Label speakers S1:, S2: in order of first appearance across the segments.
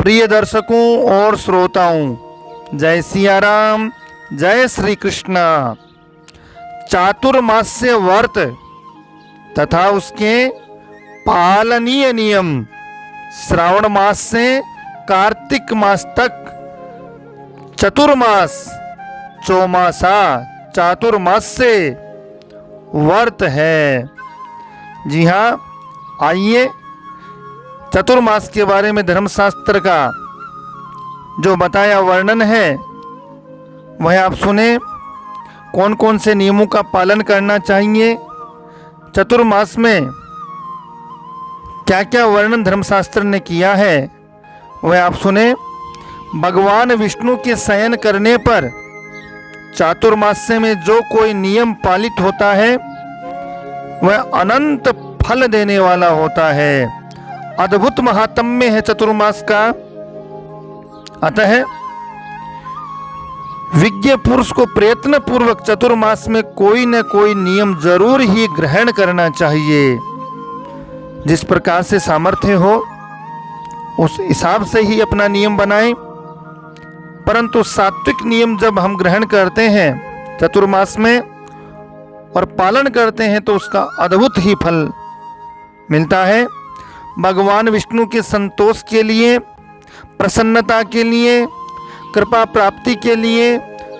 S1: प्रिय दर्शकों और श्रोताओं, जय सिया राम, जय श्री कृष्ण। चातुर्मास्य व्रत तथा उसके पालनीय नियम श्रावण मास से कार्तिक मास तक चतुर्मास चौमासा चातुर्मास्य व्रत है। जी हाँ, आइए चतुर्मास के बारे में धर्मशास्त्र का जो बताया वर्णन है वह आप सुने। कौन कौन से नियमों का पालन करना चाहिए, चतुर्मास में क्या क्या वर्णन धर्मशास्त्र ने किया है वह आप सुने। भगवान विष्णु के शयन करने पर चातुर्मास्य में जो कोई नियम पालित होता है वह अनंत फल देने वाला होता है। अद्भुत महात्म्य है चतुर्मास का। अतः विज्ञ पुरुष को प्रयत्न पूर्वक चतुर्मास में कोई न कोई नियम जरूर ही ग्रहण करना चाहिए। जिस प्रकार से सामर्थ्य हो उस हिसाब से ही अपना नियम बनाएं। परंतु सात्विक नियम जब हम ग्रहण करते हैं चतुर्मास में और पालन करते हैं तो उसका अद्भुत ही फल मिलता है। भगवान विष्णु के संतोष के लिए, प्रसन्नता के लिए, कृपा प्राप्ति के लिए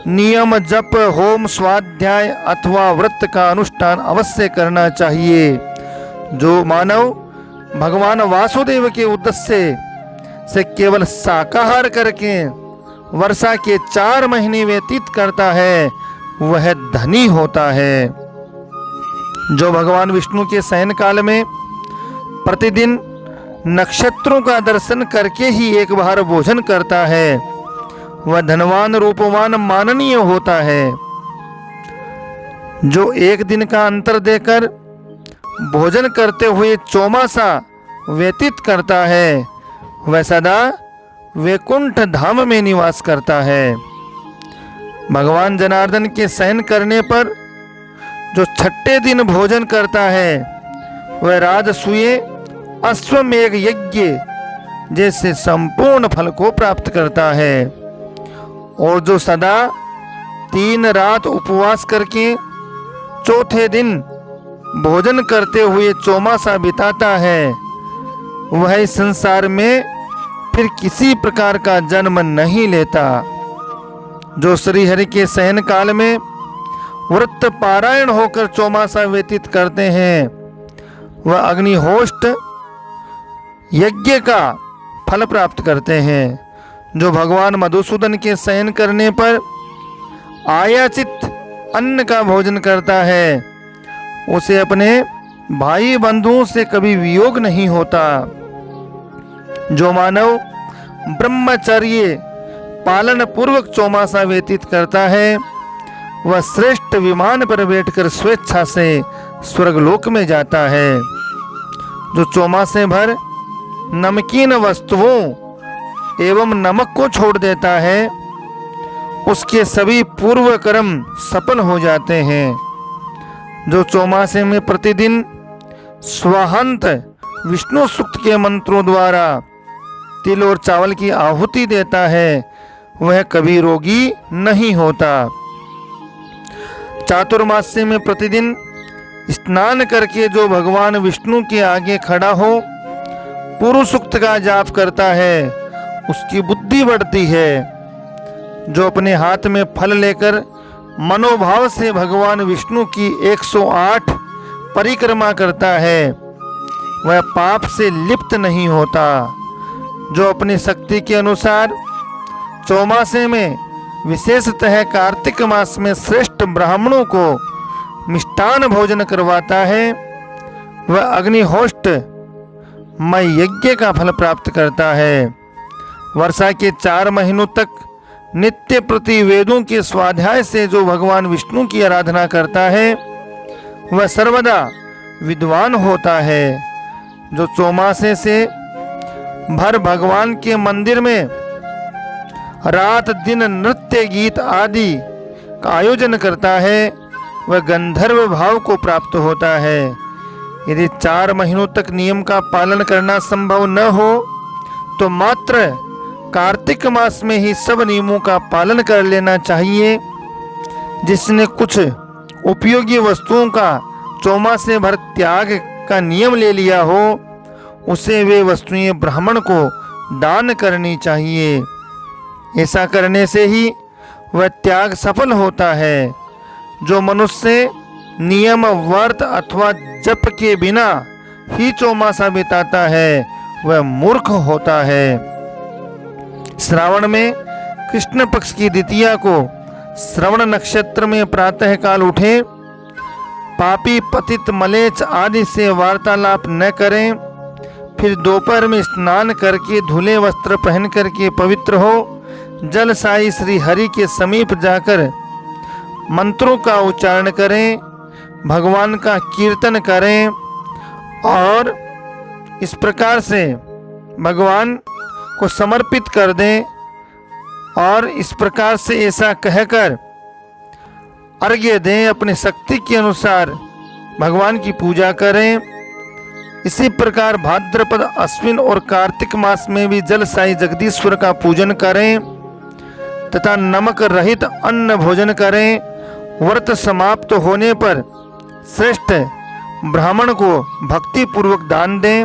S1: नियम जप, होम, स्वाध्याय अथवा व्रत का अनुष्ठान अवश्य करना चाहिए। जो मानव भगवान वासुदेव के उद्देश्य से केवल शाकाहार करके वर्षा के 4 महीने व्यतीत करता है वह धनी होता है। जो भगवान विष्णु के शयन काल में प्रतिदिन नक्षत्रों का दर्शन करके ही एक बार भोजन करता है वह धनवान, रूपवान, माननीय होता है। जो एक दिन का अंतर देकर भोजन करते हुए चौमासा व्यतीत करता है वह सदा वैकुंठ धाम में निवास करता है। भगवान जनार्दन के शयन करने पर जो 6ठे दिन भोजन करता है वह राजसूय अश्वमेघ यज्ञ जैसे संपूर्ण फल को प्राप्त करता है। और जो सदा 3 रात उपवास करके चौथे दिन भोजन करते हुए चौमासा बिताता है वह इस संसार में फिर किसी प्रकार का जन्म नहीं लेता। जो श्री हरि के शयन काल में व्रत पारायण होकर चौमासा व्यतीत करते हैं वह अग्निहोत्र यज्ञ का फल प्राप्त करते हैं। जो भगवान मधुसूदन के शयन करने पर आयाचित अन्न का भोजन करता है उसे अपने भाई बंधुओं से कभी वियोग नहीं होता। जो मानव ब्रह्मचर्य पालन पूर्वक चौमासा व्यतीत करता है वह श्रेष्ठ विमान पर बैठकर स्वेच्छा से स्वर्गलोक में जाता है। जो चौमासे भर नमकीन वस्तुओं एवं नमक को छोड़ देता है उसके सभी पूर्व कर्म सफल हो जाते हैं। जो चौमासे में प्रतिदिन स्वाहंत विष्णु सूक्त के मंत्रों द्वारा तिल और चावल की आहुति देता है वह कभी रोगी नहीं होता। चातुर्मास्य में प्रतिदिन स्नान करके जो भगवान विष्णु के आगे खड़ा हो पूर्व सूक्त का जाप करता है उसकी बुद्धि बढ़ती है। जो अपने हाथ में फल लेकर मनोभाव से भगवान विष्णु की 108 परिक्रमा करता है वह पाप से लिप्त नहीं होता। जो अपनी शक्ति के अनुसार चौमासे में विशेषतः कार्तिक मास में श्रेष्ठ ब्राह्मणों को मिष्टान भोजन करवाता है वह अग्निहोत्र मय यज्ञ का फल प्राप्त करता है। वर्षा के 4 महीनों तक नित्य प्रति वेदों के स्वाध्याय से जो भगवान विष्णु की आराधना करता है वह सर्वदा विद्वान होता है। जो चौमासे से भर भगवान के मंदिर में रात दिन नृत्य गीत आदि का आयोजन करता है वह गंधर्व भाव को प्राप्त होता है। यदि 4 महीनों तक नियम का पालन करना संभव न हो तो मात्र कार्तिक मास में ही सब नियमों का पालन कर लेना चाहिए। जिसने कुछ उपयोगी वस्तुओं का चौमासे भर त्याग का नियम ले लिया हो, उसे वे वस्तुएं ब्राह्मण को दान करनी चाहिए। ऐसा करने से ही वह त्याग सफल होता है। जो मनुष्य नियम, व्रत अथवा जप के बिना ही चौमासा बिताता है, वह मूर्ख होता है। श्रावण में कृष्ण पक्ष की द्वितीया को श्रवण नक्षत्र में प्रातः काल उठे, पापी, पतित, मलेच्छ आदि से वार्तालाप न करें, फिर दोपहर में स्नान करके धुले वस्त्र पहन करके पवित्र हो जल साई श्री हरि के समीप जाकर मंत्रों का उच्चारण करें, भगवान का कीर्तन करें और इस प्रकार से भगवान को समर्पित कर दें। और इस प्रकार से ऐसा कहकर अर्घ्य दें, अपनी शक्ति के अनुसार भगवान की पूजा करें। इसी प्रकार भाद्रपद, अश्विन और कार्तिक मास में भी जल साई जगदीश्वर का पूजन करें तथा नमक रहित अन्न भोजन करें। व्रत समाप्त होने पर श्रेष्ठ ब्राह्मण को भक्ति पूर्वक दान दें।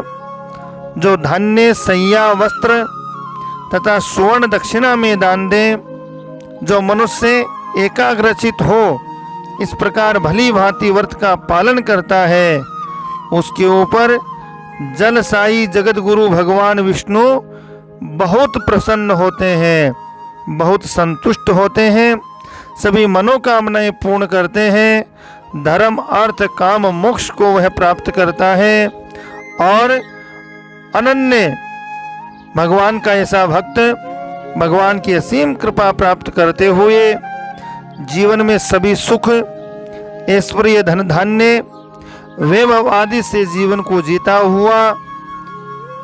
S1: जो धान्य, सैया, वस्त्र तथा स्वर्ण दक्षिणा में दान दें। जो मनुष्य एकाग्रचित हो, इस प्रकार भली भांति व्रत का पालन करता है, उसके ऊपर जल साई जगत गुरु भगवान विष्णु बहुत प्रसन्न होते हैं, बहुत संतुष्ट होते हैं, सभी मनोकामनाएं पूर्ण करते हैं। धर्म, अर्थ, काम, मोक्ष को वह प्राप्त करता है। और अनन्य भगवान का ऐसा भक्त भगवान की असीम कृपा प्राप्त करते हुए जीवन में सभी सुख, ऐश्वर्य, धन धान्य, वैभव आदि से जीवन को जीता हुआ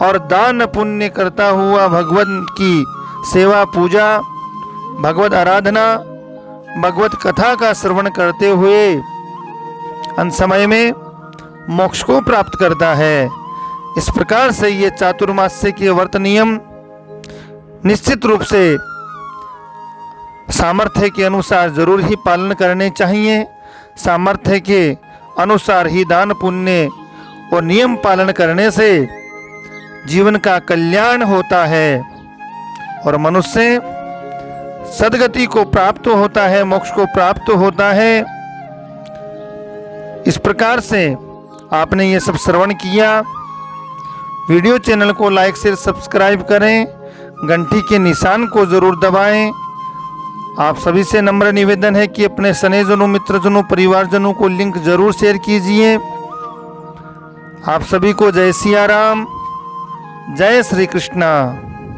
S1: और दान पुण्य करता हुआ भगवान की सेवा, पूजा, भगवत आराधना, भगवत कथा का श्रवण करते हुए अंत समय में मोक्ष को प्राप्त करता है। इस प्रकार से ये चातुर्मास्य के व्रत नियम निश्चित रूप से सामर्थ्य के अनुसार जरूर ही पालन करने चाहिए। सामर्थ्य के अनुसार ही दान पुण्य और नियम पालन करने से जीवन का कल्याण होता है और मनुष्य सद्गति को प्राप्त होता है, मोक्ष को प्राप्त होता है। इस प्रकार से आपने ये सब श्रवण किया। वीडियो चैनल को लाइक शेयर सब्सक्राइब करें, घंटी के निशान को जरूर दबाएं। आप सभी से नम्र निवेदन है कि अपने स्नेहजनों, मित्रजनों, परिवारजनों को लिंक जरूर शेयर कीजिए। आप सभी को जय सिया राम, जय श्री कृष्णा।